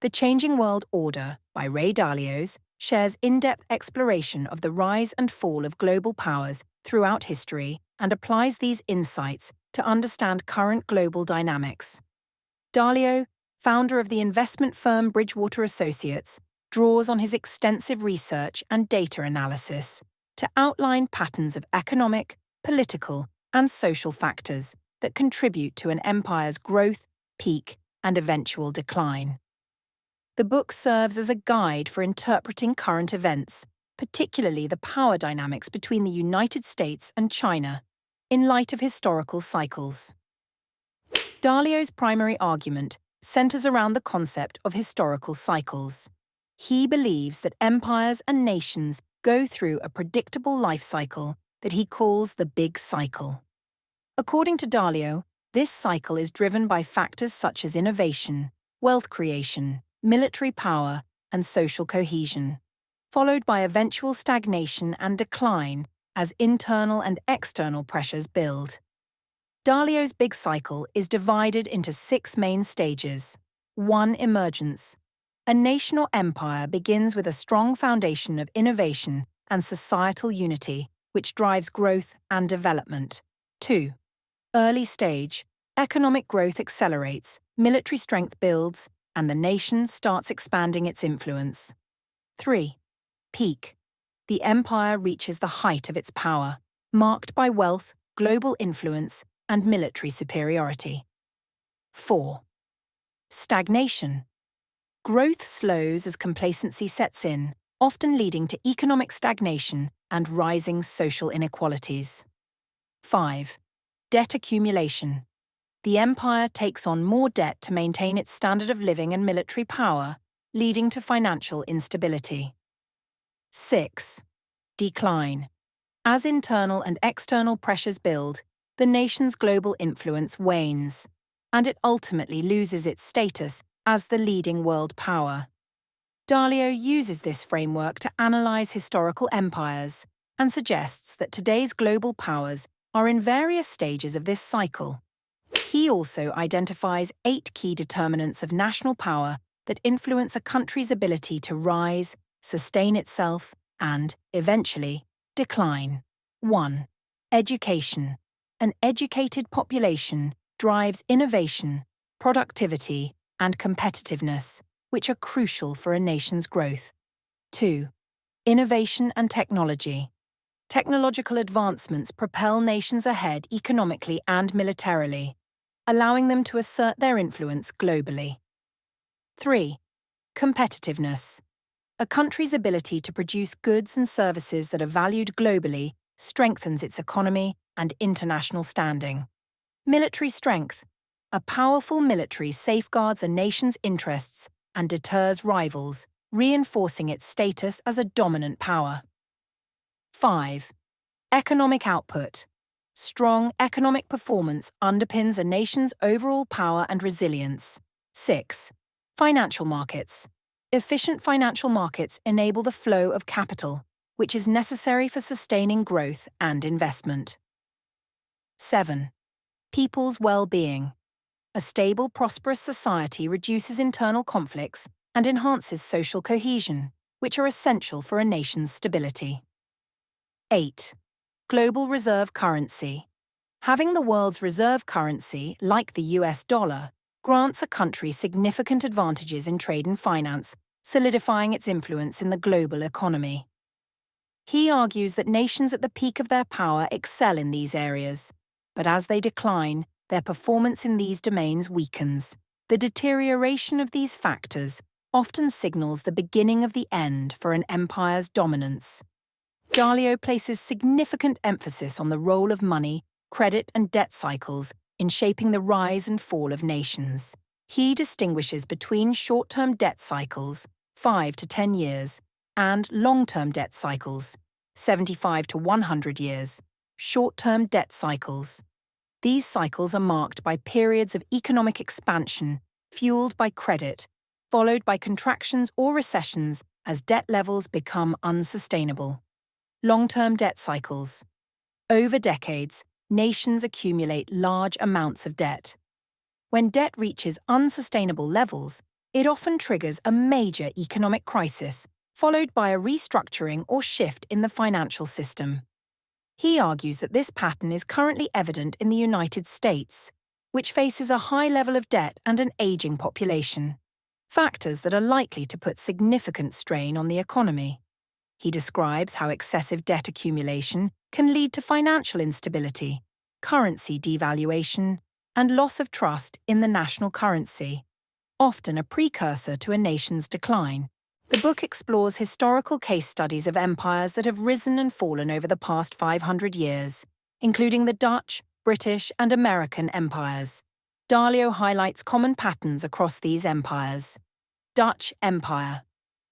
The Changing World Order by Ray Dalio shares in-depth exploration of the rise and fall of global powers throughout history and applies these insights to understand current global dynamics. Dalio, founder of the investment firm Bridgewater Associates, draws on his extensive research and data analysis to outline patterns of economic, political, and social factors that contribute to an empire's growth, peak, and eventual decline. The book serves as a guide for interpreting current events, particularly the power dynamics between the United States and China, in light of historical cycles. Dalio's primary argument centers around the concept of historical cycles. He believes that empires and nations go through a predictable life cycle that he calls the Big Cycle. According to Dalio, this cycle is driven by factors such as innovation, wealth creation, military power, and social cohesion, followed by eventual stagnation and decline as internal and external pressures build. Dalio's big cycle is divided into 6 main stages. 1. Emergence. A nation or empire begins with a strong foundation of innovation and societal unity, which drives growth and development. 2. Early stage. Economic growth accelerates, military strength builds, and the nation starts expanding its influence. 3. Peak. The empire reaches the height of its power, marked by wealth, global influence, and military superiority. 4. Stagnation. Growth slows as complacency sets in, often leading to economic stagnation and rising social inequalities. 5. Debt accumulation. The empire takes on more debt to maintain its standard of living and military power, leading to financial instability. 6. Decline. As internal and external pressures build, the nation's global influence wanes, and it ultimately loses its status as the leading world power. Dalio uses this framework to analyze historical empires and suggests that today's global powers are in various stages of this cycle. He also identifies 8 key determinants of national power that influence a country's ability to rise, sustain itself, and, eventually, decline. 1. Education. An educated population drives innovation, productivity, and competitiveness, which are crucial for a nation's growth. 2. Innovation and technology. Technological advancements propel nations ahead economically and militarily, allowing them to assert their influence globally. 3. Competitiveness. A country's ability to produce goods and services that are valued globally strengthens its economy and international standing. Military strength. A powerful military safeguards a nation's interests and deters rivals, reinforcing its status as a dominant power. 5. Economic output. Strong economic performance underpins a nation's overall power and resilience. 6. Financial markets. Efficient financial markets enable the flow of capital, which is necessary for sustaining growth and investment. 7. People's well-being. A stable, prosperous society reduces internal conflicts and enhances social cohesion, which are essential for a nation's stability. 8. Global reserve currency. Having the world's reserve currency, like the US dollar, grants a country significant advantages in trade and finance, solidifying its influence in the global economy. He argues that nations at the peak of their power excel in these areas, but as they decline, their performance in these domains weakens. The deterioration of these factors often signals the beginning of the end for an empire's dominance. Dalio places significant emphasis on the role of money, credit, and debt cycles in shaping the rise and fall of nations. He distinguishes between short-term debt cycles, 5 to 10 years, and long-term debt cycles, 75 to 100 years, short-term debt cycles. These cycles are marked by periods of economic expansion, fueled by credit, followed by contractions or recessions as debt levels become unsustainable. Long-term debt cycles. Over decades, nations accumulate large amounts of debt. When debt reaches unsustainable levels, It often triggers a major economic crisis, followed by a restructuring or shift in the financial system. He argues that this pattern is currently evident in the United States, which faces a high level of debt and an aging population, factors that are likely to put significant strain on the economy. He describes how excessive debt accumulation can lead to financial instability, currency devaluation, and loss of trust in the national currency, often a precursor to a nation's decline. The book explores historical case studies of empires that have risen and fallen over the past 500 years, including the Dutch, British, and American empires. Dalio highlights common patterns across these empires. Dutch Empire.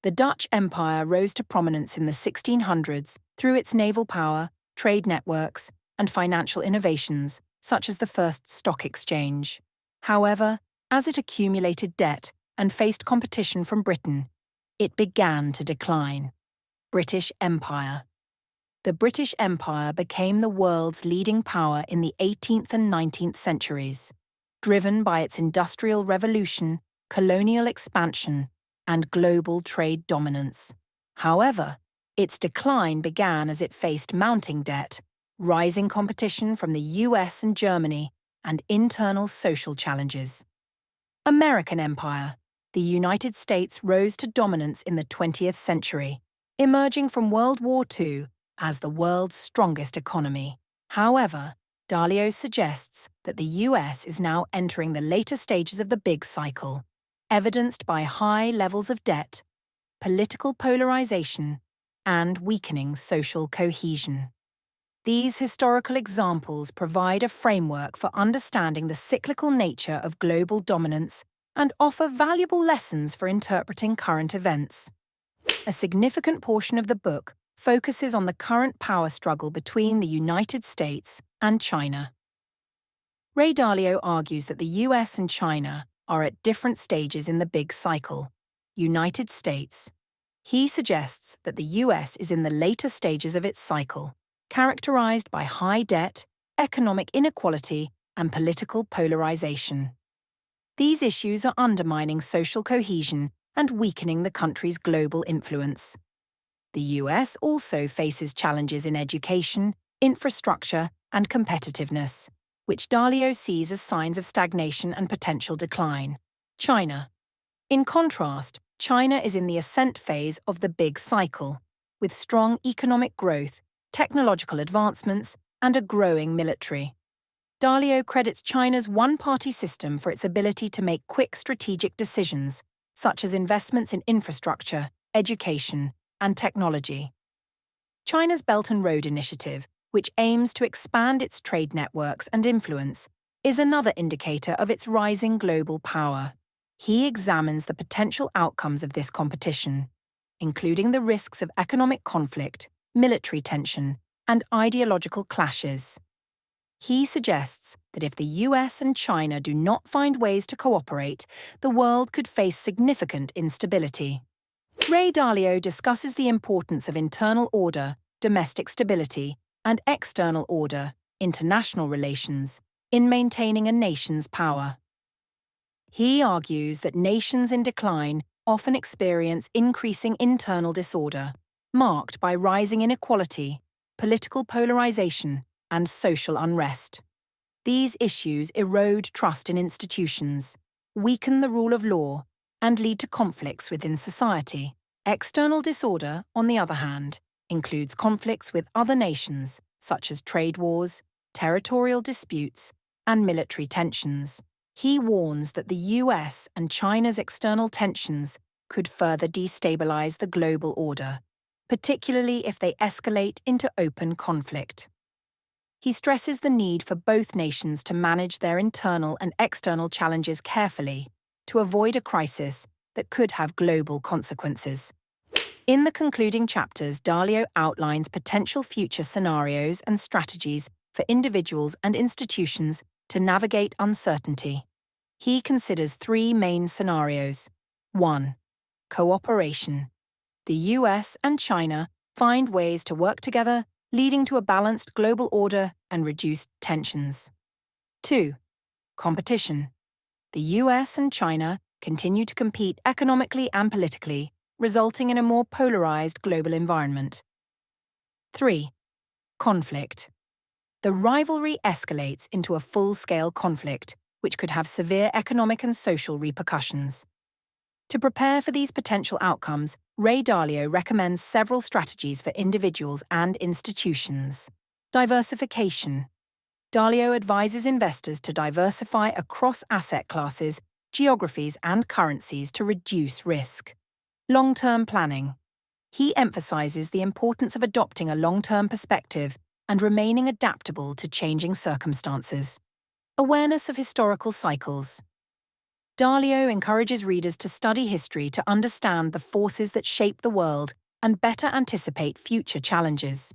The Dutch Empire rose to prominence in the 1600s through its naval power, trade networks, and financial innovations, such as the first stock exchange. However, as it accumulated debt and faced competition from Britain, it began to decline. British Empire. The British Empire became the world's leading power in the 18th and 19th centuries, driven by its industrial revolution, colonial expansion, and global trade dominance. However, its decline began as it faced mounting debt, rising competition from the US and Germany, and internal social challenges. American Empire. The United States rose to dominance in the 20th century, emerging from World War II as the world's strongest economy. However, Dalio suggests that the US is now entering the later stages of the big cycle, evidenced by high levels of debt, political polarization, and weakening social cohesion. These historical examples provide a framework for understanding the cyclical nature of global dominance and offer valuable lessons for interpreting current events. A significant portion of the book focuses on the current power struggle between the United States and China. Ray Dalio argues that the US and China are at different stages in the big cycle. United States. He suggests that the US is in the later stages of its cycle, characterized by high debt, economic inequality, and political polarization. These issues are undermining social cohesion and weakening the country's global influence. The US also faces challenges in education, infrastructure, and competitiveness, which Dalio sees as signs of stagnation and potential decline. China. In contrast, China is in the ascent phase of the big cycle, with strong economic growth, technological advancements, and a growing military. Dalio credits China's one-party system for its ability to make quick strategic decisions, such as investments in infrastructure, education, and technology. China's Belt and Road Initiative, which aims to expand its trade networks and influence, is another indicator of its rising global power. He examines the potential outcomes of this competition, including the risks of economic conflict, military tension, and ideological clashes. He suggests that if the US and China do not find ways to cooperate, the world could face significant instability. Ray Dalio discusses the importance of internal order, domestic stability, and external order, international relations, in maintaining a nation's power. He argues that nations in decline often experience increasing internal disorder, marked by rising inequality, political polarization, and social unrest. These issues erode trust in institutions, weaken the rule of law, and lead to conflicts within society. External disorder, on the other hand, includes conflicts with other nations, such as trade wars, territorial disputes, and military tensions. He warns that the US and China's external tensions could further destabilize the global order, particularly if they escalate into open conflict. He stresses the need for both nations to manage their internal and external challenges carefully to avoid a crisis that could have global consequences. In the concluding chapters, Dalio outlines potential future scenarios and strategies for individuals and institutions to navigate uncertainty. He considers three main scenarios. 1. Cooperation. The US and China find ways to work together, leading to a balanced global order and reduced tensions. 2. Competition. The US and China continue to compete economically and politically, resulting in a more polarized global environment. 3. Conflict. The rivalry escalates into a full-scale conflict, which could have severe economic and social repercussions. To prepare for these potential outcomes, Ray Dalio recommends several strategies for individuals and institutions. Diversification. Dalio advises investors to diversify across asset classes, geographies, and currencies to reduce risk. Long-term planning. He emphasizes the importance of adopting a long-term perspective and remaining adaptable to changing circumstances. Awareness of historical cycles. Dalio encourages readers to study history to understand the forces that shape the world and better anticipate future challenges.